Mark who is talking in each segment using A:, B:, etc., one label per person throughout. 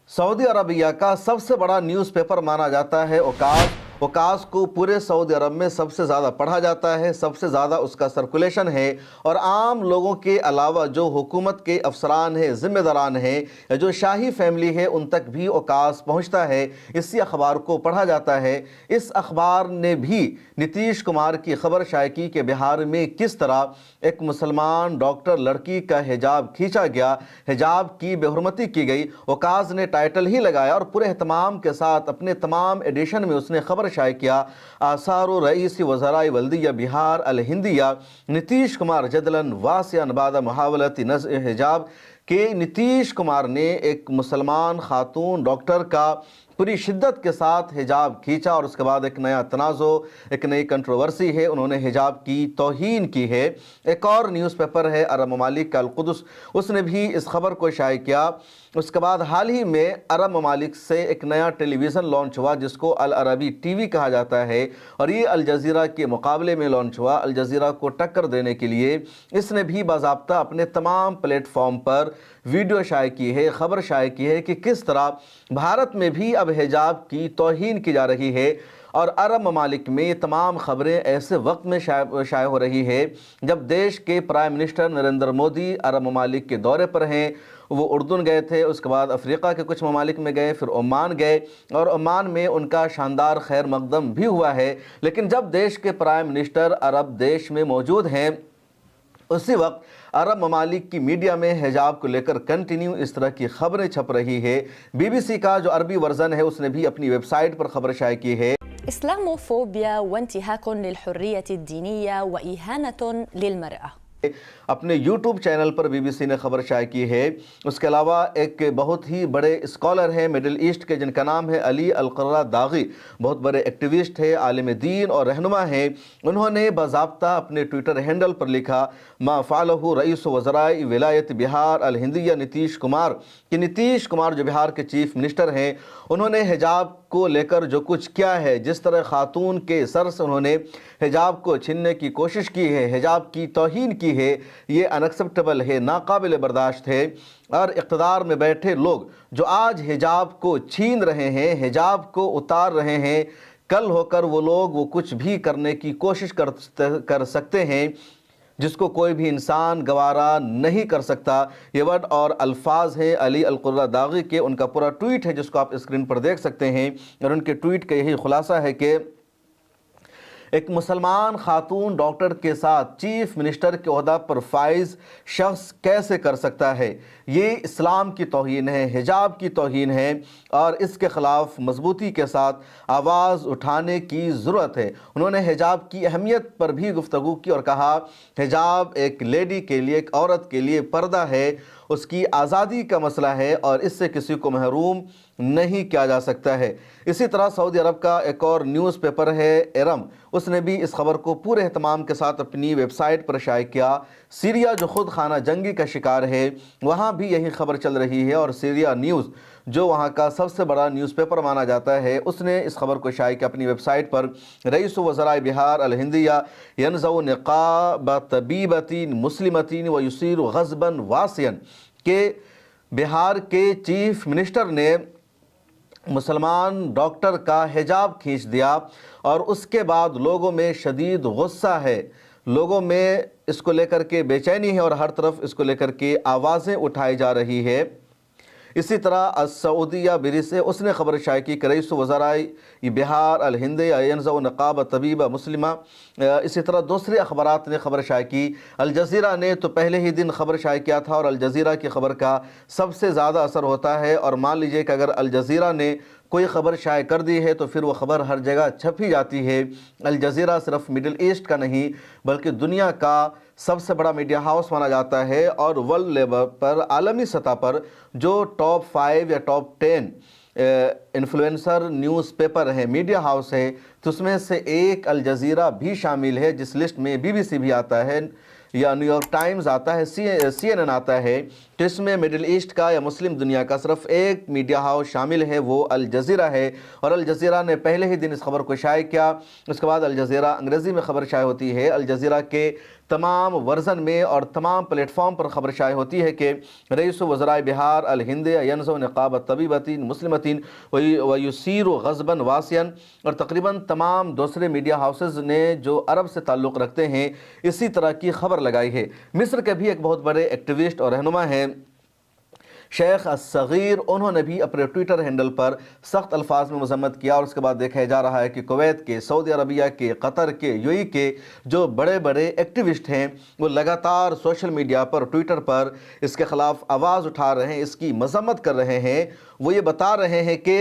A: Saudi Arabia का सबसे बड़ा न्यूज़पेपर माना जाता है ओकाज़। ओकाज़ को पूरे सऊदी अरब में सबसे ज़्यादा पढ़ा जाता है, सबसे ज़्यादा उसका सर्कुलेशन है और आम लोगों के अलावा जो हुकूमत के अफसरान हैं, ज़िम्मेदारान हैं या जो शाही फैमिली है उन तक भी ओकाज़ पहुँचता है। इसी अखबार को पढ़ा जाता है। इस अखबार ने भी नीतीश कुमार की खबर शाये की कि बिहार में किस तरह एक मुसलमान डॉक्टर लड़की का हिजाब खींचा गया, हिजाब की बेहुरमती की गई। ओकाज़ ने टाइटल ही लगाया और पूरे एहतमाम के साथ अपने तमाम एडिशन में उसने खबर शाये किया। आसारो रईस वज़राए बल्दिया बिहार अल हिंदिया नीतीश कुमार जदलन वासियन बादा मुहावलती नज़्अ हिजाब के नीतीश कुमार ने एक मुसलमान खातून डॉक्टर का पूरी शिद्दत के साथ हिजाब खींचा और उसके बाद एक नया तनाज़ो, एक नई कंट्रोवर्सी है, उन्होंने हिजाब की तौहीन की है। एक और न्यूज़पेपर है अरब ममालिक का अल कुदस, उसने भी इस खबर को शाये किया। उसके बाद हाल ही में अरब ममालिक से एक नया टेलीविज़न लॉन्च हुआ जिसको अल अरबी टीवी कहा जाता है और ये अल जज़ीरा के मुकाबले में लॉन्च हुआ। अल जज़ीरा को टक्कर देने के लिए इसने भी बाज़ाब्ता अपने तमाम प्लेटफॉर्म पर वीडियो शाये की है, खबर शाये की है कि किस तरह भारत में भी अब हिजाब की तौहीन की जा रही है। और अरब ममालिक में ये तमाम खबरें ऐसे वक्त में शाये हो रही है जब देश के प्राइम मिनिस्टर नरेंद्र मोदी अरब ममालिक के दौरे पर हैं। वो उर्दून गए थे, उसके बाद अफ्रीका के कुछ ममालिक में गए, फिर ओमान गए और ओमान में उनका शानदार खैर मकदम भी हुआ है। लेकिन जब देश के प्राइम मिनिस्टर अरब देश में मौजूद हैं उसी वक्त अरब ममालिक की मीडिया में हिजाब को लेकर कंटिन्यू इस तरह की खबरें छप रही है। BBC का जो अरबी वर्जन है उसने भी अपनी वेबसाइट पर खबर शाये की है।
B: इस्लामोफोबिया वंतिहाक लिलहुर्रियत द्दीनिया व इहानतुन लिलमरअह।
A: अपने YouTube चैनल पर BBC ने खबर शाये की है। उसके अलावा एक बहुत ही बड़े स्कॉलर हैं मिडिल ईस्ट के जिनका नाम है अली अल-क़र्रादाग़ी, बहुत बड़े एक्टिविस्ट है, आलिम दीन और रहनुमा हैं। उन्होंने बाज़ाब्ता अपने ट्विटर हैंडल पर लिखा मा फ़अलहु रईस वज़राए विलायत बिहार अल हिंदिया नीतीश कुमार, कि नीतीश कुमार जो बिहार के चीफ मिनिस्टर हैं उन्होंने हिजाब को लेकर जो कुछ किया है, जिस तरह खातून के सर से उन्होंने हिजाब को छीनने की कोशिश की है, हिजाब की तौहीन की है, ये अनएक्सेप्टेबल है, नाकाबिल बर्दाश्त है। और इक़्तिदार में बैठे लोग जो आज हिजाब को छीन रहे हैं, हिजाब को उतार रहे हैं, कल होकर वो लोग वो कुछ भी करने की कोशिश कर सकते हैं जिसको कोई भी इंसान गवारा नहीं कर सकता। ये वर्ड और अल्फाज हैं अली अल-क़र्रादाग़ी के, उनका पूरा ट्वीट है जिसको आप स्क्रीन पर देख सकते हैं और उनके ट्वीट का यही खुलासा है कि एक मुसलमान खातून डॉक्टर के साथ चीफ मिनिस्टर के ओहदा पर फाइज शख्स कैसे कर सकता है? ये इस्लाम की तौहीन है, हिजाब की तौहीन है और इसके ख़िलाफ़ मजबूती के साथ आवाज़ उठाने की ज़रूरत है। उन्होंने हिजाब की अहमियत पर भी गुफ्तगू की और कहा हिजाब एक लेडी के लिए, एक औरत के लिए पर्दा है, उसकी आज़ादी का मसला है और इससे किसी को महरूम नहीं किया जा सकता है। इसी तरह सऊदी अरब का एक और न्यूज़पेपर है एरम, उसने भी इस खबर को पूरे एहतमाम के साथ अपनी वेबसाइट पर शाये किया। सीरिया जो खुद खाना जंगी का शिकार है वहाँ भी यही खबर चल रही है और सीरिया न्यूज़ जो वहाँ का सबसे बड़ा न्यूज़पेपर माना जाता है उसने इस खबर को शाये किया अपनी वेबसाइट पर। रईस वज़राए बिहार अल हिंदिया यनज़उ निक़ाब तबीबतीन मुस्लिमतीन व युसीर गज़बन वासियन के बिहार के चीफ मिनिस्टर ने मुसलमान डॉक्टर का हिजाब खींच दिया और उसके बाद लोगों में शदीद गुस्सा है, लोगों में इसको लेकर के बेचैनी है और हर तरफ इसको लेकर के आवाज़ें उठाई जा रही है। इसी तरह सऊदिया बिरी से उसने खबर शाये की रईस वज़राए बिहार अल हिंदिया यनज़उ निक़ाब तबीबा मुस्लिमा। इसी तरह दूसरे अखबारात ने खबर शाये की। अल जज़ीरा ने तो पहले ही दिन खबर शाये किया था और अल जज़ीरा की खबर का सबसे ज़्यादा असर होता है और मान लीजिए कि अगर अल जज़ीरा ने कोई ख़बर शाये कर दी है तो फिर वो ख़बर हर जगह छप ही जाती है। अल जज़ीरा सिर्फ मिडिल ईस्ट का नहीं बल्कि दुनिया का सबसे बड़ा मीडिया हाउस माना जाता है और वर्ल्ड लेवल पर, आलमी सतह पर जो टॉप 5 या टॉप 10 इन्फ्लुएंसर न्यूज़पेपर है, मीडिया हाउस है, तो उसमें से एक अल जज़ीरा भी शामिल है जिस लिस्ट में BBC भी आता है या न्यूयॉर्क टाइम्स आता है, CNN आता है। तो इसमें मिडिल ईस्ट का या मुस्लिम दुनिया का सिर्फ एक मीडिया हाउस शामिल है, वो अल जज़ीरा है और अल जज़ीरा ने पहले ही दिन इस खबर को शाये किया। उसके बाद अल जज़ीरा अंग्रेज़ी में खबर शाये होती है। अल जज़ीरा के तमाम वर्जन में और तमाम प्लेटफॉर्म पर खबर शाये होती है कि रईस वज़राए बिहार अल हिंद यनज़ु निक़ाब तबीबतीन मुस्लिमतीन व युसीर गज़बन वासियन और तकरीबन तमाम दूसरे मीडिया हाउसेज़ ने जो अरब से ताल्लुक़ रखते हैं इसी तरह की खबर लगाई है। मिस्र के भी एक बहुत बड़े एक्टिविस्ट और रहनुमा हैं शेख असगीर, उन्होंने भी अपने ट्विटर हैंडल पर सख्त अल्फाज में मजम्मत किया और उसके बाद देखा जा रहा है कि कुवैत के, सऊदी अरबिया के, कतर के, यूएई के जो बड़े बड़े एक्टिविस्ट हैं वो लगातार सोशल मीडिया पर, ट्विटर पर इसके ख़िलाफ़ आवाज़ उठा रहे हैं, इसकी मजम्मत कर रहे हैं। वो ये बता रहे हैं कि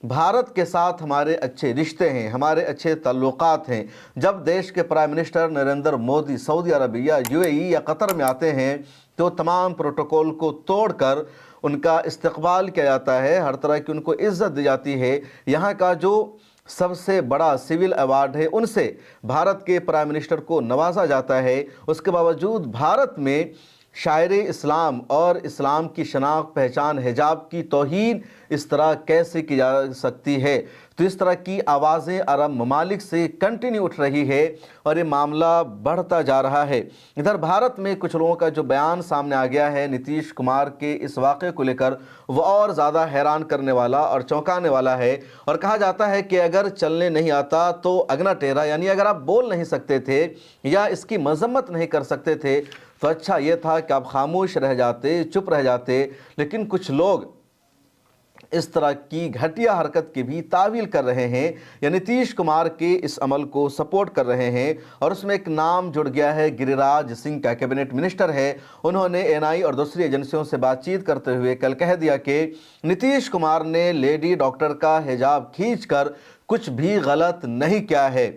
A: भारत के साथ हमारे अच्छे रिश्ते हैं, हमारे अच्छे ताल्लुकात हैं। जब देश के prime minister Narendra Modi Saudi Arabia, UAE या कतर में आते हैं तो तमाम प्रोटोकॉल को तोड़कर उनका इस्तकबाल किया जाता है, हर तरह की उनको इज़्ज़त दी जाती है। यहाँ का जो सबसे बड़ा सिविल अवार्ड है उनसे भारत के प्राइम मिनिस्टर को नवाजा जाता है। उसके बावजूद भारत में शायर इस्लाम और इस्लाम की शनाख्त, पहचान, हिजाब की तौहीन इस तरह कैसे की जा सकती है? तो इस तरह की आवाज़ें अरब ममालिक से कंटिन्यू उठ रही है और ये मामला बढ़ता जा रहा है। इधर भारत में कुछ लोगों का जो बयान सामने आ गया है नीतीश कुमार के इस वाक़े को लेकर, वो और ज़्यादा हैरान करने वाला और चौंकाने वाला है। और कहा जाता है कि अगर चलने नहीं आता तो अगना टेढ़ा, यानी अगर आप बोल नहीं सकते थे या इसकी मजम्मत नहीं कर सकते थे तो अच्छा ये था कि आप खामोश रह जाते, चुप रह जाते। लेकिन कुछ लोग इस तरह की घटिया हरकत की भी तावील कर रहे हैं या नीतीश कुमार के इस अमल को सपोर्ट कर रहे हैं। और उसमें एक नाम जुड़ गया है, गिरिराज सिंह का, कैबिनेट मिनिस्टर है। उन्होंने एनआई और दूसरी एजेंसियों से बातचीत करते हुए कल कह दिया कि नीतीश कुमार ने लेडी डॉक्टर का हिजाब खींचकर कुछ भी गलत नहीं किया है।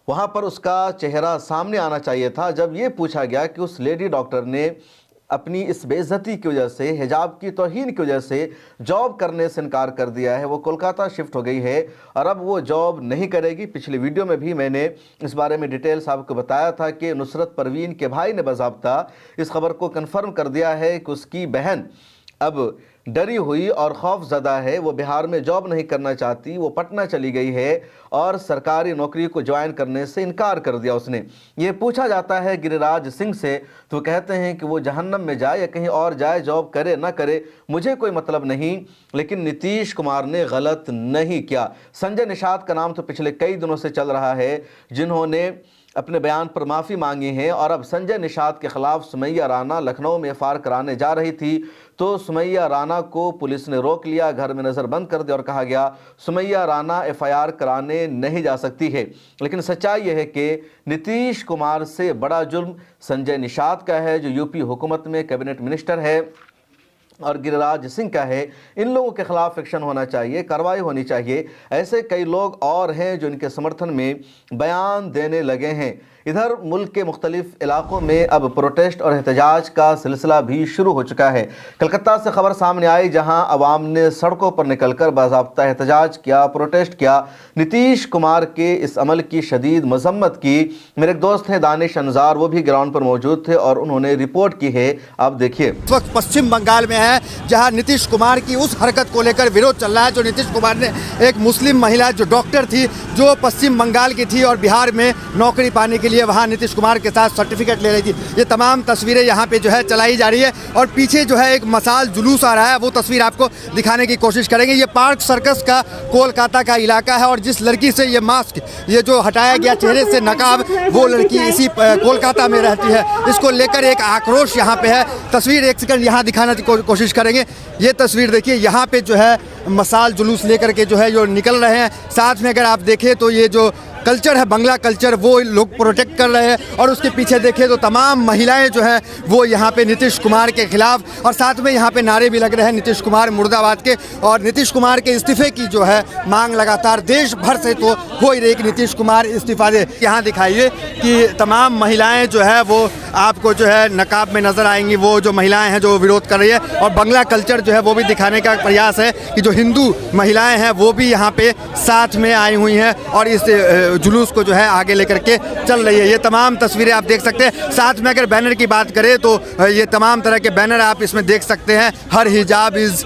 A: वहाँ पर उसका चेहरा सामने आना चाहिए था जब ये पूछा गया कि उस लेडी डॉक्टर ने अपनी इस बेइज्जती की वजह से, हिजाब की तौहीन की वजह से जॉब करने से इनकार कर दिया है। वो कोलकाता शिफ्ट हो गई है और अब वो जॉब नहीं करेगी। पिछली वीडियो में भी मैंने इस बारे में डिटेल्स आपको बताया था कि नुसरत परवीन के भाई ने बाज़ाब्ता इस खबर को कन्फर्म कर दिया है कि उसकी बहन अब डरी हुई और खौफज़दा है, वो बिहार में जॉब नहीं करना चाहती, वो पटना चली गई है और सरकारी नौकरी को ज्वाइन करने से इनकार कर दिया उसने। ये पूछा जाता है गिरिराज सिंह से तो कहते हैं कि वो जहन्नम में जाए या कहीं और जाए, जॉब करे ना करे मुझे कोई मतलब नहीं, लेकिन नीतीश कुमार ने गलत नहीं किया। संजय निषाद का नाम तो पिछले कई दिनों से चल रहा है जिन्होंने अपने बयान पर माफ़ी मांगी है। और अब संजय निषाद के खिलाफ सुमैया राना लखनऊ में एफआईआर कराने जा रही थी तो सुमैया राना को पुलिस ने रोक लिया, घर में नज़रबंद कर दिया और कहा गया सुमैया राना एफआईआर कराने नहीं जा सकती है। लेकिन सच्चाई यह है कि नीतीश कुमार से बड़ा जुल्म संजय निषाद का है जो यूपी हुकूमत में कैबिनेट मिनिस्टर है, और गिरिराज सिंह का है। इन लोगों के खिलाफ एक्शन होना चाहिए, कार्रवाई होनी चाहिए। ऐसे कई लोग और हैं जो इनके समर्थन में बयान देने लगे हैं। इधर मुल्क के मुख्तलिफ इलाकों में अब प्रोटेस्ट और एहतजाज का सिलसिला भी शुरू हो चुका है। कलकत्ता से खबर सामने आई जहां अवाम ने सड़कों पर निकलकर बाज़ाब्ता एहतजाज किया, प्रोटेस्ट किया, नीतीश कुमार के इस अमल की शदीद मजम्मत की। मेरे एक दोस्त हैं दानिश अंजार, वो भी ग्राउंड पर मौजूद थे और उन्होंने रिपोर्ट की है, आप देखिए।
C: इस वक्त पश्चिम बंगाल में है जहां नीतीश कुमार की उस हरकत को लेकर विरोध चल रहा है जो नीतीश कुमार ने, एक मुस्लिम महिला जो डॉक्टर थी, जो पश्चिम बंगाल की थी और बिहार में नौकरी पाने के लिए वहां नीतीश कुमार के साथ सर्टिफिकेट ले रही थी। ये तमाम तस्वीरें यहाँ पे जो है चलाई जा रही है और पीछे जो है एक मसाल जुलूस आ रहा है, वो तस्वीर आपको दिखाने की कोशिश करेंगे। ये पार्क सर्कस का कोलकाता का इलाका है और जिस लड़की से ये मास्क, ये जो हटाया गया चेहरे से नकाब, वो लड़की इसी कोलकाता में रहती है। इसको लेकर एक आक्रोश यहाँ पे है। तस्वीर एक सेकंड यहाँ दिखाने की कोशिश करेंगे। ये तस्वीर देखिए, यहाँ पे जो है मसाल जुलूस लेकर के जो है जो निकल रहे हैं। साथ में अगर आप देखें तो ये जो कल्चर है, बंगला कल्चर, वो लोग प्रोटेक्ट कर रहे हैं और उसके पीछे देखें तो तमाम महिलाएं जो हैं वो यहाँ पे नीतीश कुमार के खिलाफ, और साथ में यहाँ पे नारे भी लग रहे हैं नीतीश कुमार मुर्दाबाद के, और नीतीश कुमार के इस्तीफे की जो है मांग लगातार देश भर से तो हो ही रही कि नीतीश कुमार इस्तीफा दे। यहाँ दिखाइए कि तमाम महिलाएं जो है वो आपको जो है नकाब में नजर आएंगी, वो जो महिलाएं हैं जो विरोध कर रही है, और बंगला कल्चर जो है वो भी दिखाने का प्रयास है कि जो हिंदू महिलाएं हैं वो भी यहाँ पे साथ में आई हुई हैं और इस जुलूस को जो है आगे लेकर के चल रही है। ये तमाम तस्वीरें आप देख सकते हैं। साथ में अगर बैनर की बात करें तो ये तमाम तरह के बैनर आप इसमें देख सकते हैं। हर हिजाब इज़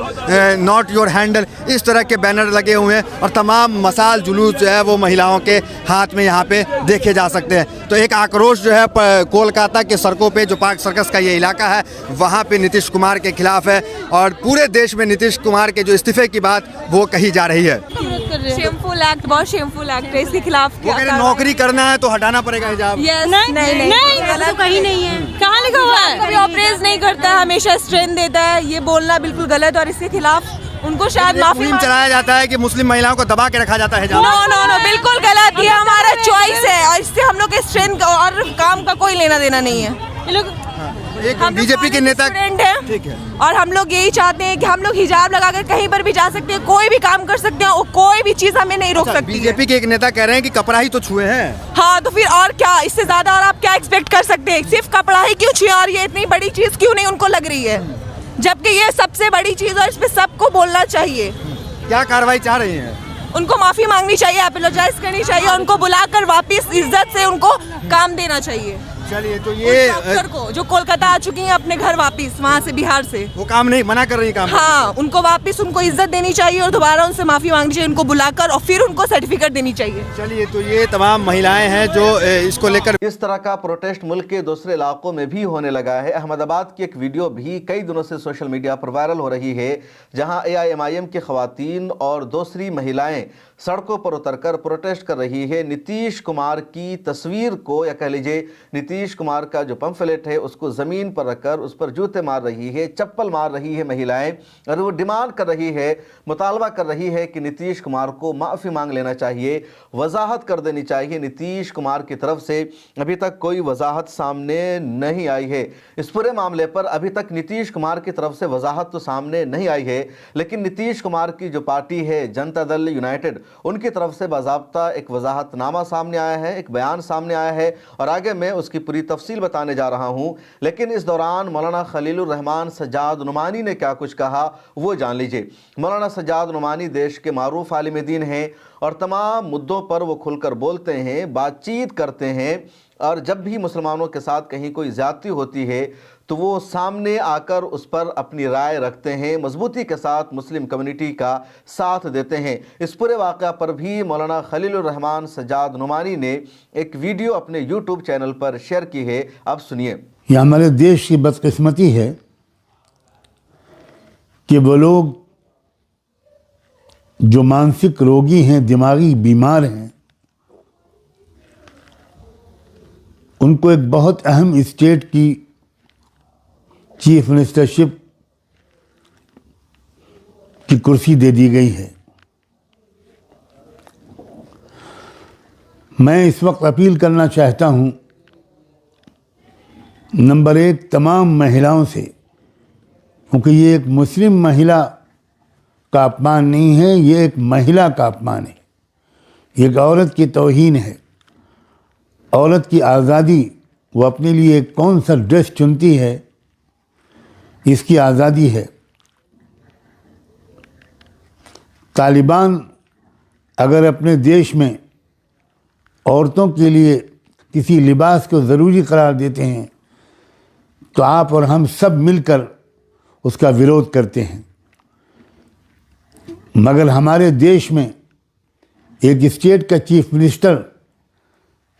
C: नॉट योर हैंडल, इस तरह के बैनर लगे हुए हैं और तमाम मसाल जुलूस जो है वो महिलाओं के हाथ में यहाँ पे देखे जा सकते हैं। तो एक आक्रोश जो है कोलकाता के सड़कों पे, जो पार्क सर्कस का ये इलाका है, वहाँ पे नीतीश कुमार के खिलाफ है और पूरे देश में नीतीश कुमार के जो इस्तीफे की बात वो कही जा रही है।
D: शेमफुल एक्ट, बहुत शेमफुल एक्ट है, इसके खिलाफ
C: वो कह रहे नौकरी करना है तो हटाना पड़ेगा हिजाब।
D: नहीं, गलत कहीं नहीं है। कहाँ लिखा हुआ है? कभी ऑपरेस नहीं करता है, हमेशा स्ट्रेंथ देता है, ये बोलना बिल्कुल गलत और इसके खिलाफ उनको शायद माफी
C: चलाया जाता है कि मुस्लिम महिलाओं को दबा के रखा जाता है।
D: नो, बिल्कुल गलत। ये हमारा चॉइस है और इससे हम लोग के स्ट्रेंथ और काम का कोई लेना देना नहीं है। ये लोग
C: एक बीजेपी के नेता
D: हैं,
C: ठीक है,
D: और हम लोग यही चाहते हैं कि हम लोग हिजाब लगाकर कहीं पर भी जा सकते हैं, कोई भी काम कर सकते हैं और कोई भी चीज हमें नहीं रोक सकती।
C: बीजेपी के एक नेता कह रहे हैं कि कपड़ा ही तो छुए हैं।
D: हाँ, तो फिर और क्या, इससे ज्यादा और आप क्या एक्सपेक्ट कर सकते हैं? सिर्फ कपड़ा ही क्यों छुए और ये इतनी बड़ी चीज क्यों नहीं उनको लग रही है, जबकि ये सबसे बड़ी चीज और इस पे सबको बोलना चाहिए।
C: क्या कार्रवाई चाह रही हैं?
D: उनको माफी मांगनी चाहिए, अपोलोजाइज करनी चाहिए, उनको बुलाकर वापस इज्जत से उनको काम देना चाहिए।
C: चलिए, तो ये
D: डॉक्टर को जो कोलकाता आ चुकी हैं अपने घर वापस, वहाँ से बिहार से,
C: वो काम नहीं मना कर रही काम।
D: हाँ, उनको वापस उनको इज्जत देनी चाहिए और दोबारा उनसे माफी मांगनी चाहिए, उनको बुलाकर और फिर उनको सर्टिफिकेट देनी चाहिए।
C: चलिए, तो ये तमाम महिलाएं हैं जो इसको लेकर।
A: इस तरह का प्रोटेस्ट मुल्क के दूसरे इलाकों में भी होने लगा है। अहमदाबाद की एक वीडियो भी कई दिनों से सोशल मीडिया पर वायरल हो रही है, जहां AIMIM की खवातीन और दूसरी महिलाएं सड़कों पर उतरकर प्रोटेस्ट कर रही है। नीतीश कुमार की तस्वीर को, या कह लीजिए नीतीश कुमार का जो पंफलेट है उसको ज़मीन पर रखकर उस पर जूते मार रही है, चप्पल मार रही है महिलाएं, और वो डिमांड कर रही है, मुतालबा कर रही है कि नीतीश कुमार को माफ़ी मांग लेना चाहिए, वजाहत कर देनी चाहिए। नीतीश कुमार की तरफ से अभी तक कोई वजाहत सामने नहीं आई है। इस पूरे मामले पर अभी तक नीतीश कुमार की तरफ से वजाहत तो सामने नहीं आई है, लेकिन नीतीश कुमार की जो पार्टी है जनता दल यूनाइटेड, उनकी तरफ से बाज़ाब्ता एक वजाहतनामा सामने आया है, एक बयान सामने आया है और आगे मैं उसकी पूरी तफसील बताने जा रहा हूं। लेकिन इस दौरान मौलाना खलीलुर रहमान सज्जाद नुमानी ने क्या कुछ कहा वो जान लीजिए। मौलाना सज्जाद नुमानी देश के मारूफ आलिम दीन हैं और तमाम मुद्दों पर वो खुलकर बोलते हैं, बातचीत करते हैं, और जब भी मुसलमानों के साथ कहीं कोई ज़्यादती होती है तो वो सामने आकर उस पर अपनी राय रखते हैं, मजबूती के साथ मुस्लिम कम्युनिटी का साथ देते हैं। इस पूरे वाक़या पर भी मौलाना खलीलुर रहमान सज्जाद नुमानी ने एक वीडियो अपने यूट्यूब चैनल पर शेयर की है, अब सुनिए।
E: ये हमारे देश की बदकिस्मती है कि वो लोग जो मानसिक रोगी हैं, दिमागी बीमार हैं, उनको एक बहुत अहम स्टेट की चीफ मिनिस्टरशिप की कुर्सी दे दी गई है। मैं इस वक्त अपील करना चाहता हूं, नंबर एक, तमाम महिलाओं से, क्योंकि ये एक मुस्लिम महिला का अपमान नहीं है, ये एक महिला का अपमान है, ये एक औरत की तौहीन है। औरत की आज़ादी, वो अपने लिए कौन सा ड्रेस चुनती है, इसकी आज़ादी है। तालिबान अगर अपने देश में औरतों के लिए किसी लिबास को ज़रूरी करार देते हैं तो आप और हम सब मिलकर उसका विरोध करते हैं। मगर हमारे देश में एक स्टेट का चीफ मिनिस्टर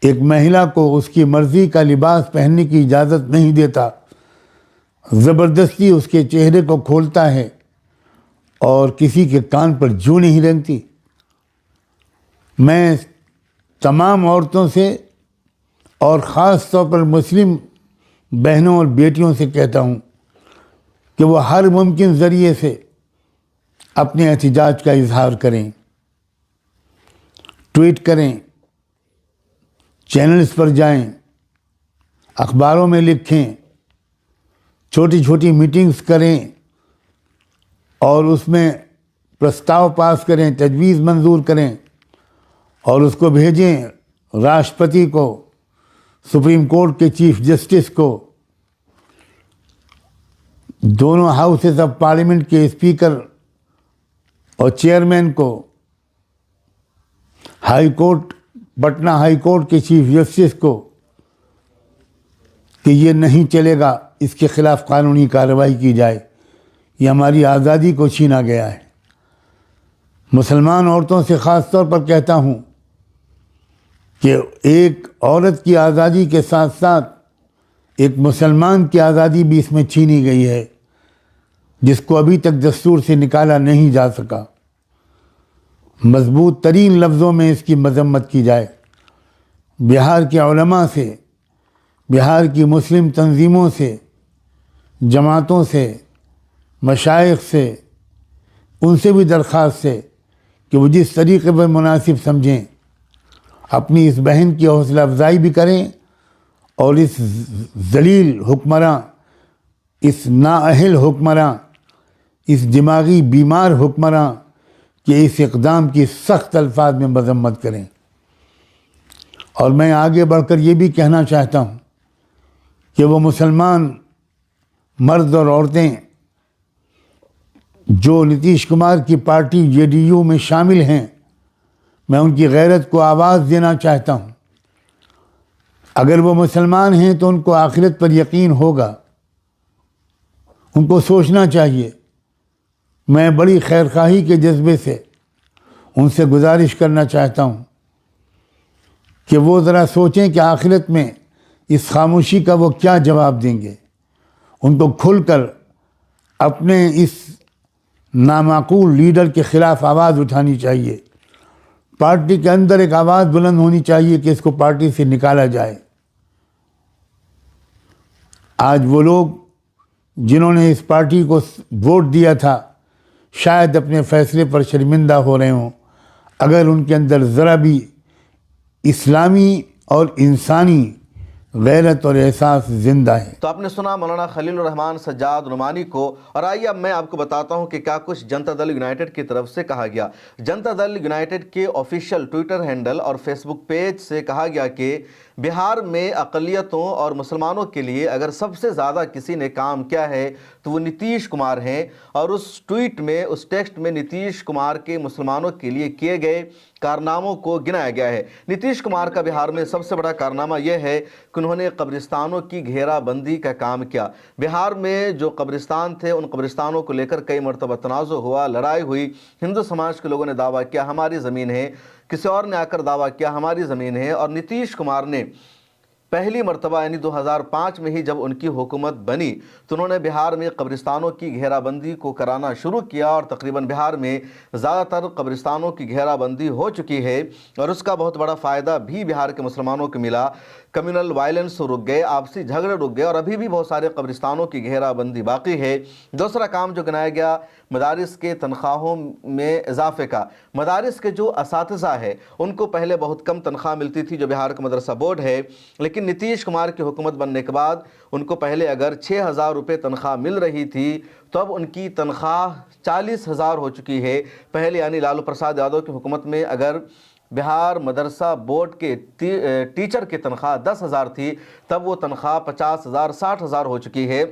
E: एक महिला को उसकी मर्ज़ी का लिबास पहनने की इजाज़त नहीं देता, ज़बरदस्ती उसके चेहरे को खोलता है और किसी के कान पर जूं नहीं रेंगती। मैं तमाम औरतों से और ख़ास तौर पर मुस्लिम बहनों और बेटियों से कहता हूँ कि वो हर मुमकिन ज़रिए से अपने एहतिजाज का इजहार करें, ट्वीट करें, चैनल्स पर जाएं, अखबारों में लिखें, छोटी छोटी मीटिंग्स करें और उसमें प्रस्ताव पास करें, तजवीज़ मंजूर करें और उसको भेजें राष्ट्रपति को, सुप्रीम कोर्ट के चीफ जस्टिस को, दोनों हाउसेस ऑफ पार्लियामेंट के स्पीकर और चेयरमैन को, high court Patna high court के चीफ जस्टिस को कि ये नहीं चलेगा, इसके खिलाफ कानूनी कार्रवाई की जाए। ये हमारी आज़ादी को छीना गया है। मुसलमान औरतों से ख़ास तौर पर कहता हूँ कि एक औरत की आज़ादी के साथ साथ एक मुसलमान की आज़ादी भी इसमें छीनी गई है, जिसको अभी तक दस्तूर से निकाला नहीं जा सका। मजबूत तरीन लफ्ज़ों में इसकी मजम्मत की जाए। बिहार के उलमा से, बिहार की मुस्लिम तंजीमों से, जमातों से, मशाइख से, उनसे भी दरख्वास्त है कि वो जिस तरीक़े पर मुनासिब समझें अपनी इस बहन की हौसला अफजाई भी करें और इस जलील हुक्मरां, इस नाअहल हुक्मरां, इस दिमागी बीमार हुक्मरां के इस इक़दाम की सख्त अल्फाज में मजम्मत करें। और मैं आगे बढ़कर ये भी कहना चाहता हूँ कि वो मुसलमान मर्द और औरतें जो नीतीश कुमार की पार्टी जेडीयू में शामिल हैं, मैं उनकी गैरत को आवाज़ देना चाहता हूँ। अगर वो मुसलमान हैं तो उनको आखिरत पर यकीन होगा, उनको सोचना चाहिए। मैं बड़ी खैरखाही के जज्बे से उनसे गुजारिश करना चाहता हूँ कि वो ज़रा सोचें कि आखिरत में इस खामोशी का वो क्या जवाब देंगे। उनको खुलकर अपने इस नामाकूल लीडर के ख़िलाफ़ आवाज़ उठानी चाहिए। पार्टी के अंदर एक आवाज़ बुलंद होनी चाहिए कि इसको पार्टी से निकाला जाए। आज वो लोग जिन्होंने इस पार्टी को वोट दिया था शायद अपने फैसले पर शर्मिंदा हो रहे हों, अगर उनके अंदर ज़रा भी इस्लामी और इंसानी गैरत और एहसास जिंदा है।
A: तो आपने सुना मौलाना खलील रहमान सज्जाद नुमानी को। और आइए अब मैं आपको बताता हूं कि क्या कुछ जनता दल यूनाइटेड की तरफ से कहा गया। जनता दल यूनाइटेड के ऑफिशियल ट्विटर हैंडल और फेसबुक पेज से कहा गया कि बिहार में अक़लियतों और मुसलमानों के लिए अगर सबसे ज़्यादा किसी ने काम किया है तो वो नीतीश कुमार हैं। और उस ट्वीट में, उस टेक्स्ट में नीतीश कुमार के मुसलमानों के लिए किए गए कारनामों को गिनाया गया है। नीतीश कुमार का बिहार में सबसे बड़ा कारनामा यह है कि उन्होंने कब्रिस्तानों की घेराबंदी का काम किया। बिहार में जो कब्रिस्तान थे उन कब्रिस्तानों को लेकर कई मरतबा तनाज़ुर हुआ, लड़ाई हुई। हिंदू समाज के लोगों ने दावा किया हमारी ज़मीन है, किसी और ने आकर दावा किया हमारी ज़मीन है। और नीतीश कुमार ने पहली मरतबा यानी 2005 में ही जब उनकी हुकूमत बनी तो उन्होंने बिहार में कब्रिस्तानों की घेराबंदी को कराना शुरू किया और तकरीबन बिहार में ज़्यादातर कब्रिस्तानों की घेराबंदी हो चुकी है। और उसका बहुत बड़ा फ़ायदा भी बिहार के मुसलमानों को मिला। कम्युनल वायलेंस रुक गए, आपसी झगड़े रुक गए और अभी भी बहुत सारे कब्रिस्तानों की घेराबंदी बाकी है। दूसरा काम जो गिनाया गया मदारिस के तनख्वाहों में इजाफे का। मदारिस के जो असातिज़ा है उनको पहले बहुत कम तनख्वाह मिलती थी जो बिहार का मदरसा बोर्ड है, लेकिन नीतीश कुमार की हुकूमत बनने के बाद उनको पहले अगर 6,000 रुपये तनख्वाह मिल रही थी तो अब उनकी तनख्वाह 40,000 हो चुकी है। पहले यानी लालू प्रसाद यादव की हुकूमत में अगर बिहार मदरसा बोर्ड के टीचर की तनख्वाह 10,000 थी तब वो तनख्वाह 50,000 60,000 हो चुकी है।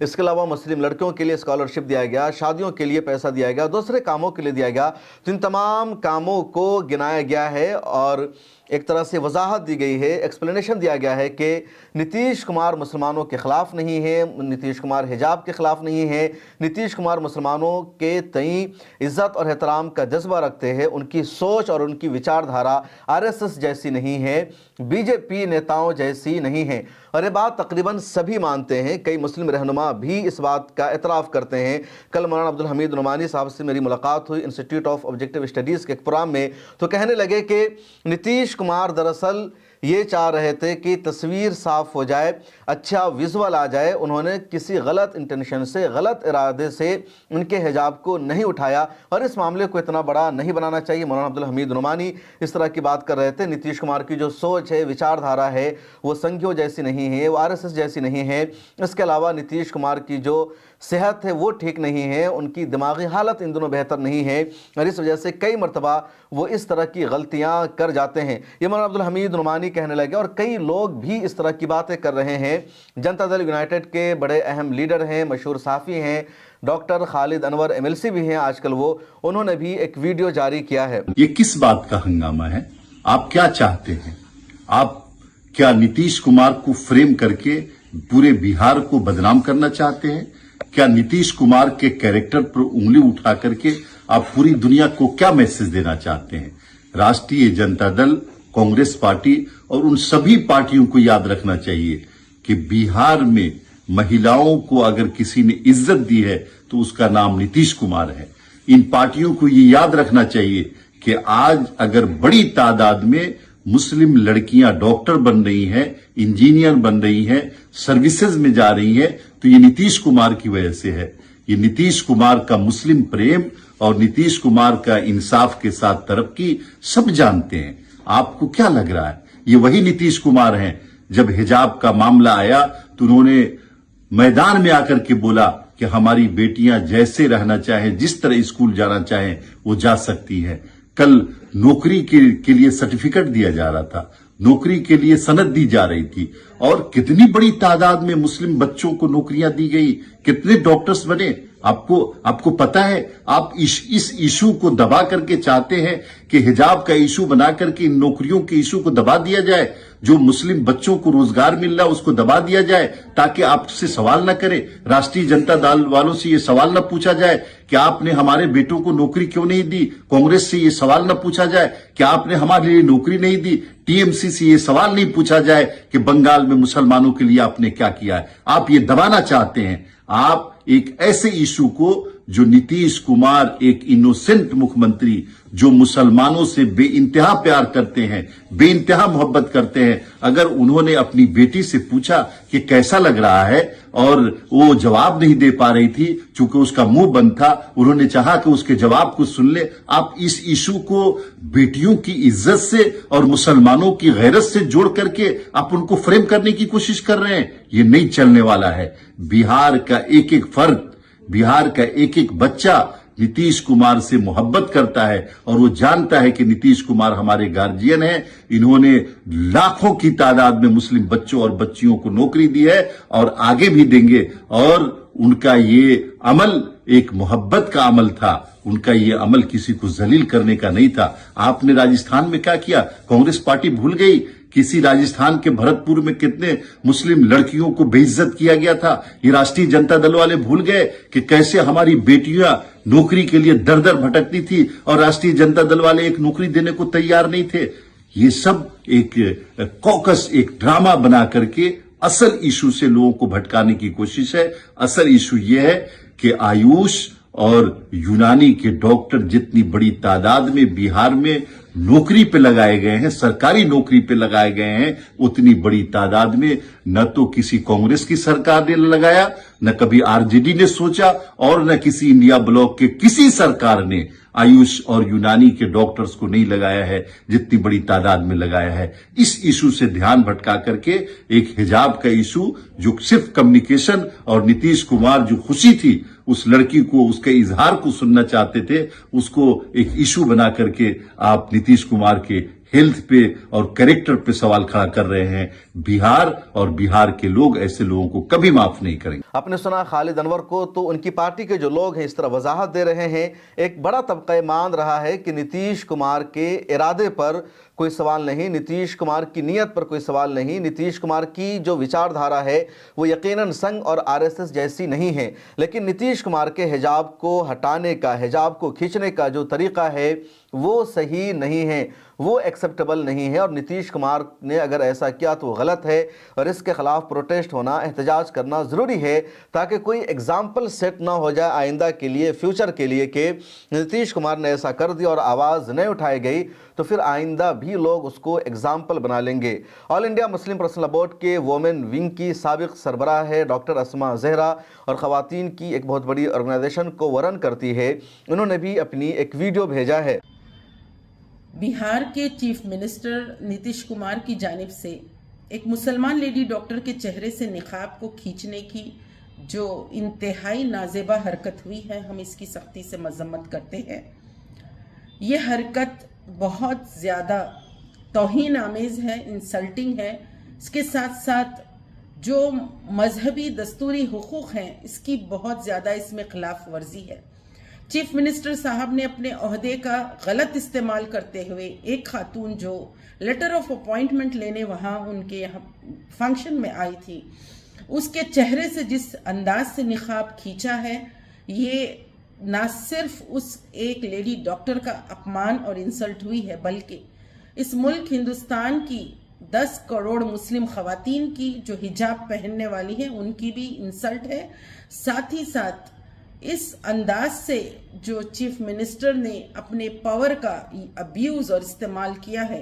A: इसके अलावा मुस्लिम लड़कियों के लिए स्कॉलरशिप दिया गया, शादियों के लिए पैसा दिया गया, दूसरे कामों के लिए दिया गया। तो इन तमाम कामों को गिनाया गया है और एक तरह से वजाहत दी गई है, एक्सप्लेनेशन दिया गया है कि नीतीश कुमार मुसलमानों के ख़िलाफ़ नहीं है, नीतीश कुमार हिजाब के ख़िलाफ़ नहीं है, नीतीश कुमार मुसलमानों के तई इज़्ज़त और एहतराम का जज्बा रखते हैं। उनकी सोच और उनकी विचारधारा RSS जैसी नहीं है, BJP नेताओं जैसी नहीं है। और ये बात तकरीबन सभी मानते हैं, कई मुस्लिम रहनुमा भी इस बात का एतराफ़ करते हैं। कल मौलाना अब्दुल हमीद नुमानी साहब से मेरी मुलाकात हुई इंस्टीट्यूट ऑफ ऑब्जेक्टिव स्टडीज़ के एक प्रोग्राम में, तो कहने लगे कि नीतीश कुमार दरअसल ये चाह रहे थे कि तस्वीर साफ हो जाए, अच्छा विजुअल आ जाए। उन्होंने किसी गलत इंटेंशन से, गलत इरादे से उनके हिजाब को नहीं उठाया और इस मामले को इतना बड़ा नहीं बनाना चाहिए। मौलाना अब्दुल हमीद नुमानी इस तरह की बात कर रहे थे। नीतीश कुमार की जो सोच है, विचारधारा है, वो संघियों जैसी नहीं है, वो RSS जैसी नहीं है। इसके अलावा नीतीश कुमार की जो सेहत है वो ठीक नहीं है, उनकी दिमागी हालत इन दिनों बेहतर नहीं है और इस वजह से कई मरतबा वो इस तरह की गलतियां कर जाते हैं। ये मौलाना अब्दुल हमीद नुमानी कहने लगे और कई लोग भी इस तरह की बातें कर रहे हैं। जनता दल यूनाइटेड के बड़े अहम लीडर हैं, मशहूर साफ़ी हैं, डॉक्टर खालिद अनवर MLC भी हैं आजकल, उन्होंने भी एक वीडियो जारी किया है।
F: ये किस बात का हंगामा है? आप क्या चाहते हैं? आप क्या नीतीश कुमार को फ्रेम करके पूरे बिहार को बदनाम करना चाहते हैं? क्या नीतीश कुमार के कैरेक्टर पर उंगली उठा करके आप पूरी दुनिया को क्या मैसेज देना चाहते हैं? राष्ट्रीय जनता दल, कांग्रेस पार्टी और उन सभी पार्टियों को याद रखना चाहिए कि बिहार में महिलाओं को अगर किसी ने इज्जत दी है तो उसका नाम नीतीश कुमार है। इन पार्टियों को ये याद रखना चाहिए कि आज अगर बड़ी तादाद में मुस्लिम लड़कियां डॉक्टर बन रही हैं, इंजीनियर बन रही हैं, सर्विसेज में जा रही हैं, तो ये नीतीश कुमार की वजह से है। ये नीतीश कुमार का मुस्लिम प्रेम और नीतीश कुमार का इंसाफ के साथ तरक्की सब जानते हैं। आपको क्या लग रहा है ये वही नीतीश कुमार हैं? जब हिजाब का मामला आया तो उन्होंने मैदान में आकर के बोला कि हमारी बेटियां जैसे रहना चाहें, जिस तरह स्कूल जाना चाहें वो जा सकती हैं। कल नौकरी के लिए सर्टिफिकेट दिया जा रहा था, नौकरी के लिए सनद दी जा रही थी और कितनी बड़ी तादाद में मुस्लिम बच्चों को नौकरियां दी गई, कितने डॉक्टर्स बने। आपको पता है, आप इस इशू को दबा करके चाहते हैं कि हिजाब का इशू बना करके इन नौकरियों के इशू को दबा दिया जाए, जो मुस्लिम बच्चों को रोजगार मिल रहा है उसको दबा दिया जाए ताकि आपसे सवाल न करें, राष्ट्रीय जनता दल वालों से ये सवाल न पूछा जाए कि आपने हमारे बेटों को नौकरी क्यों नहीं दी, कांग्रेस से ये सवाल न पूछा जाए कि आपने हमारे लिए नौकरी नहीं दी, टीएमसी से ये सवाल नहीं पूछा जाए कि बंगाल में मुसलमानों के लिए आपने क्या किया है। आप ये दबाना चाहते हैं। आप एक ऐसे इशू को, जो नीतीश कुमार एक इनोसेंट मुख्यमंत्री जो मुसलमानों से बेइंतहा प्यार करते हैं, बेइंतहा मोहब्बत करते हैं, अगर उन्होंने अपनी बेटी से पूछा कि कैसा लग रहा है और वो जवाब नहीं दे पा रही थी चूंकि उसका मुंह बंद था, उन्होंने चाहा कि उसके जवाब को सुन ले। आप इस इशू को बेटियों की इज्जत से और मुसलमानों की गैरत से जोड़ करके आप उनको फ्रेम करने की कोशिश कर रहे हैं। ये नहीं चलने वाला है। बिहार का एक एक फर्द, बिहार का एक एक बच्चा नीतीश कुमार से मोहब्बत करता है और वो जानता है कि नीतीश कुमार हमारे गार्जियन हैं। इन्होंने लाखों की तादाद में मुस्लिम बच्चों और बच्चियों को नौकरी दी है और आगे भी देंगे। और उनका ये अमल एक मोहब्बत का अमल था, उनका ये अमल किसी को जलील करने का नहीं था। आपने राजस्थान में क्या किया? कांग्रेस पार्टी भूल गई किसी राजस्थान के भरतपुर में कितने मुस्लिम लड़कियों को बेइज्जत किया गया था। ये राष्ट्रीय जनता दल वाले भूल गए कि कैसे हमारी बेटियां नौकरी के लिए दर दर भटकती थी और राष्ट्रीय जनता दल वाले एक नौकरी देने को तैयार नहीं थे। ये सब एक कॉकस, एक ड्रामा बना करके असल इशू से लोगों को भटकाने की कोशिश है। असल इशू ये है कि आयुष और यूनानी के डॉक्टर जितनी बड़ी तादाद में बिहार में नौकरी पे लगाए गए हैं, सरकारी नौकरी पे लगाए गए हैं, उतनी बड़ी तादाद में न तो किसी कांग्रेस की सरकार ने लगाया, न कभी आरजेडी ने सोचा और न किसी इंडिया ब्लॉक के किसी सरकार ने आयुष और यूनानी के डॉक्टर्स को नहीं लगाया है जितनी बड़ी तादाद में लगाया है। इस इशू से ध्यान भटका करके एक हिजाब का इशू, जो सिर्फ कम्युनिकेशन और नीतीश कुमार जो खुशी थी उस लड़की को, उसके इजहार को सुनना चाहते थे, उसको एक इशू बना करके आप नीतीश कुमार के हेल्थ पे और कैरेक्टर पे सवाल खड़ा कर रहे हैं। बिहार और बिहार के लोग ऐसे लोगों को कभी माफ नहीं करेंगे।
A: आपने सुना खालिद अनवर को, तो उनकी पार्टी के जो लोग हैं इस तरह वजाहत दे रहे हैं। एक बड़ा तबका मान रहा है कि नीतीश कुमार के इरादे पर कोई सवाल नहीं, नीतीश कुमार की नीयत पर कोई सवाल नहीं, नीतीश कुमार की जो विचारधारा है वो यकीनन संघ और आरएसएस जैसी नहीं है, लेकिन नीतीश कुमार के हिजाब को हटाने का, हिजाब को खींचने का जो तरीका है वो सही नहीं है, वो एक्सेप्टेबल नहीं है। और नीतीश कुमार ने अगर ऐसा किया तो गलत है और इसके खिलाफ प्रोटेस्ट होना, एहतजाज करना ज़रूरी है ताकि कोई एग्जाम्पल सेट ना हो जाए आइंदा के लिए, फ्यूचर के लिए कि नीतीश कुमार ने ऐसा कर दिया और आवाज़ नहीं उठाई गई तो फिर आइंदा भी लोग उसको एग्जाम्पल बना लेंगे। All India Muslim personal board के वोमेन विंग की साबिक सरबराह है डॉक्टर अस्मा जहरा और ख़वातीन की एक बहुत बड़ी ऑर्गेनाइजेशन को रन करती है। उन्होंने भी अपनी एक वीडियो भेजा है।
G: बिहार के चीफ मिनिस्टर नीतीश कुमार की जानिब से एक मुसलमान लेडी डॉक्टर के चेहरे से निकाब को खींचने की जो इंतहाई नाजेबा हरकत हुई है, हम इसकी सख्ती से मजम्मत करते हैं। ये हरकत बहुत ज़्यादा तौहीन आमेज़ है, इंसल्टिंग है। इसके साथ साथ जो मजहबी दस्तूरी हुकूक हैं इसकी बहुत ज़्यादा इसमें खिलाफ वर्जी है। चीफ मिनिस्टर साहब ने अपने ओहदे का गलत इस्तेमाल करते हुए एक खातून जो लेटर ऑफ अपॉइंटमेंट लेने वहां उनके यहाँ फंक्शन में आई थी, उसके चेहरे से जिस अंदाज से निकाब खींचा है, ये ना सिर्फ उस एक लेडी डॉक्टर का अपमान और इंसल्ट हुई है, बल्कि इस मुल्क हिंदुस्तान की 10 करोड़ मुस्लिम खवातीन की जो हिजाब पहनने वाली हैं उनकी भी इंसल्ट है। साथ ही साथ इस अंदाज से जो चीफ मिनिस्टर ने अपने पावर का अब्यूज और इस्तेमाल किया है,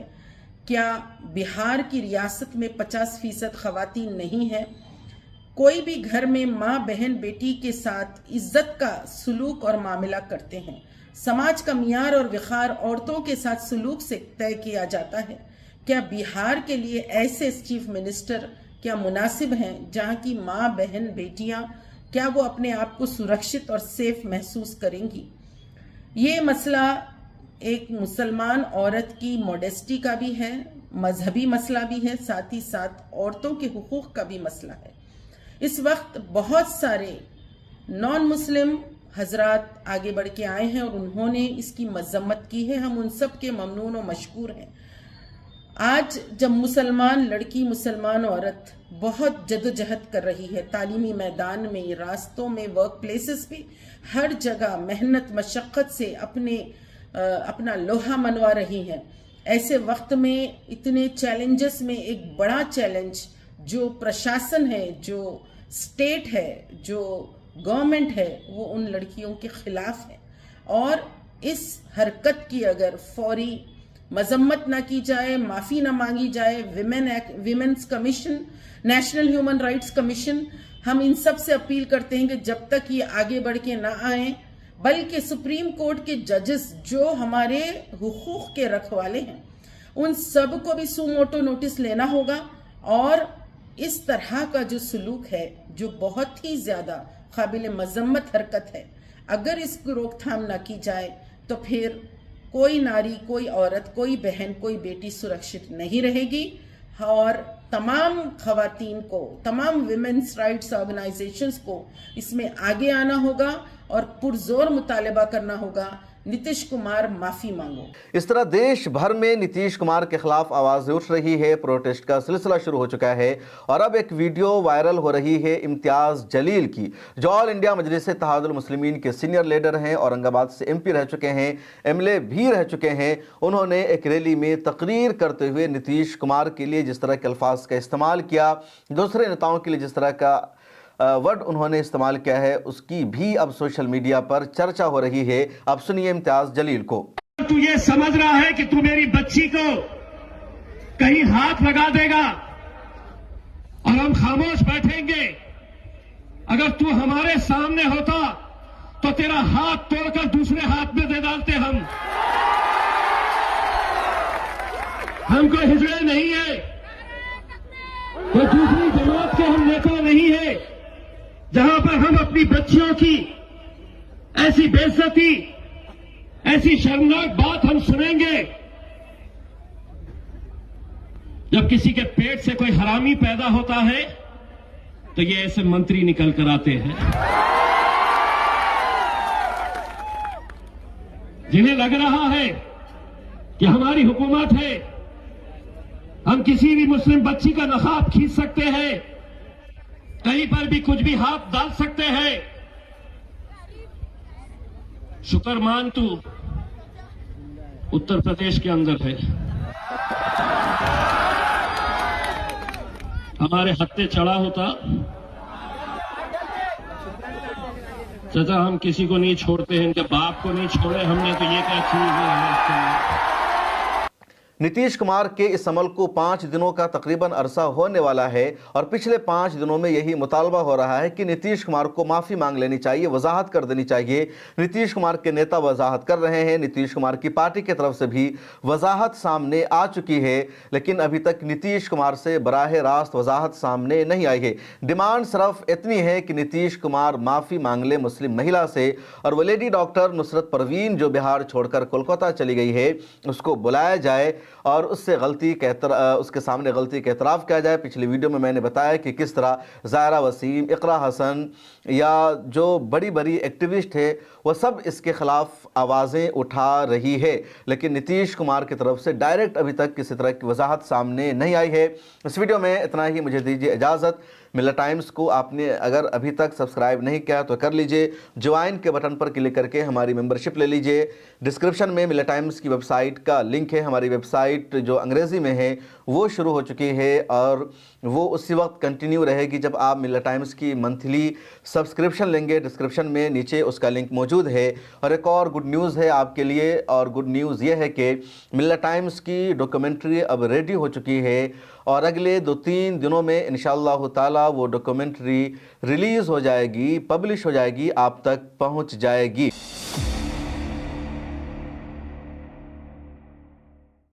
G: क्या बिहार की रियासत में 50% खवातीन नहीं है? कोई भी घर में माँ बहन बेटी के साथ इज्जत का सुलूक और मामला करते हैं। समाज का मियार और विखार औरतों के साथ सुलूक से तय किया जाता है। क्या बिहार के लिए ऐसे चीफ मिनिस्टर क्या मुनासिब हैं जहां की माँ बहन बेटियां, क्या वो अपने आप को सुरक्षित और सेफ महसूस करेंगी? ये मसला एक मुसलमान औरत की मॉडेस्टी का भी है, मजहबी मसला भी है, साथ ही साथ औरतों के हुकूक का भी मसला है। इस वक्त बहुत सारे नॉन मुस्लिम हजरात आगे बढ़ के आए हैं और उन्होंने इसकी मजम्मत की है। हम उन सब के ममनून और मशकूर हैं। आज जब मुसलमान लड़की, मुसलमान औरत बहुत जदोजहद कर रही है, तालीमी मैदान में, रास्तों में, वर्क प्लेसेस पे, हर जगह मेहनत मशक्क़त से अपना लोहा मनवा रही है, ऐसे वक्त में इतने चैलेंजेस में एक बड़ा चैलेंज जो प्रशासन है, जो स्टेट है, जो गवर्नमेंट है, वो उन लड़कियों के खिलाफ है। और इस हरकत की अगर फौरी मजम्मत ना की जाए, माफ़ी ना मांगी जाए, women's commission, national human rights commission, हम इन सब से अपील करते हैं कि जब तक ये आगे बढ़ के ना आए, बल्कि सुप्रीम कोर्ट के जजेस जो हमारे हुकूक के रखवाले हैं, उन सब को भी सुमोटो नोटिस लेना होगा। और इस तरह का जो सलूक है, जो बहुत ही ज़्यादा काबिल मजम्मत हरकत है, अगर इसको रोकथाम ना की जाए तो फिर कोई नारी, कोई औरत, कोई बहन, कोई बेटी सुरक्षित नहीं रहेगी। और तमाम खवातीन को, तमाम विमेन्स राइट्स ऑर्गेनाइजेशंस को इसमें आगे आना होगा और पुरजोर मुतालबा करना होगा, नीतीश कुमार माफी मांगो।
A: इस तरह देश भर में नीतीश कुमार के खिलाफ आवाजें उठ रही है, प्रोटेस्ट का सिलसिला शुरू हो चुका है। और अब एक वीडियो वायरल हो रही है इम्तियाज जलील की, जो ऑल इंडिया मजलिस इत्तेहादुल मुस्लिमीन के सीनियर लीडर हैं, औरंगाबाद से एमपी रह चुके हैं, एमएलए भी रह चुके हैं। उन्होंने एक रैली में तकरीर करते हुए नीतीश कुमार के लिए जिस तरह के अल्फाज का इस्तेमाल किया, दूसरे नेताओं के लिए जिस तरह का वर्ड उन्होंने इस्तेमाल किया है, उसकी भी अब सोशल मीडिया पर चर्चा हो रही है। अब सुनिए इम्तियाज जलील को।
H: तू ये समझ रहा है कि तू मेरी बच्ची को कहीं हाथ लगा देगा और हम खामोश बैठेंगे? अगर तू हमारे सामने होता तो तेरा हाथ तोड़कर दूसरे हाथ में दे डालते हम। हमको हिजड़े नहीं है, कोई दूसरी जमात के हम नेता नहीं है, जहां पर हम अपनी बच्चियों की ऐसी बेइज्जती, ऐसी शर्मनाक बात हम सुनेंगे। जब किसी के पेट से कोई हरामी पैदा होता है तो ये ऐसे मंत्री निकल कर आते हैं जिन्हें लग रहा है कि हमारी हुकूमत है, हम किसी भी मुस्लिम बच्ची का नकाब खींच सकते हैं, कहीं पर भी कुछ भी हाथ डाल सकते हैं। शुक्र मान तू उत्तर प्रदेश के अंदर है, हमारे हत्थे चढ़ा होता चाचा, हम किसी को नहीं छोड़ते हैं, इनके बाप को नहीं छोड़े हमने, तो ये क्या चीज है?
A: नीतीश कुमार के इस अमल को 5 दिनों का तकरीबन अरसा होने वाला है और पिछले 5 दिनों में यही मुतालबा हो रहा है कि नीतीश कुमार को माफ़ी मांग लेनी चाहिए, वजाहत कर देनी चाहिए। नीतीश कुमार के नेता वजाहत कर रहे हैं, नीतीश कुमार की पार्टी की तरफ से भी वजाहत सामने आ चुकी है, लेकिन अभी तक नीतीश कुमार से बराह रास्त वजाहत सामने नहीं आई है। डिमांड सिर्फ इतनी है कि नीतीश कुमार माफ़ी मांग ले मुस्लिम महिला से, और वो लेडी डॉक्टर नुसरत परवीन जो बिहार छोड़कर कोलकाता चली गई है, उसको बुलाया जाए और उससे उसके सामने गलती का एतराफ़ किया जाए। पिछली वीडियो में मैंने बताया कि किस तरह ज़ायरा वसीम, इकरा हसन या जो बड़ी बड़ी एक्टिविस्ट है वह सब इसके ख़िलाफ़ आवाज़ें उठा रही है, लेकिन नीतीश कुमार की तरफ से डायरेक्ट अभी तक किसी तरह की वजाहत सामने नहीं आई है। इस वीडियो में इतना ही, मुझे दीजिए इजाज़त। मिल्लत टाइम्स को आपने अगर अभी तक सब्सक्राइब नहीं किया तो कर लीजिए, ज्वाइन के बटन पर क्लिक करके हमारी मेंबरशिप ले लीजिए। डिस्क्रिप्शन में मिल्लत टाइम्स की वेबसाइट का लिंक है। हमारी वेबसाइट जो अंग्रेज़ी में है वो शुरू हो चुकी है और वो उसी वक्त कंटिन्यू रहेगी जब आप मिल्लत टाइम्स की मंथली सब्सक्रिप्शन लेंगे। डिस्क्रिप्शन में नीचे उसका लिंक मौजूद है। और एक और गुड न्यूज़ है आपके लिए, और गुड न्यूज़ ये है कि मिल्लत टाइम्स की डॉक्यूमेंट्री अब रेडी हो चुकी है और अगले 2-3 दिनों में इंशाअल्लाह ताला वो डॉक्यूमेंट्री रिलीज़ हो जाएगी, पब्लिश हो जाएगी, आप तक पहुंच जाएगी।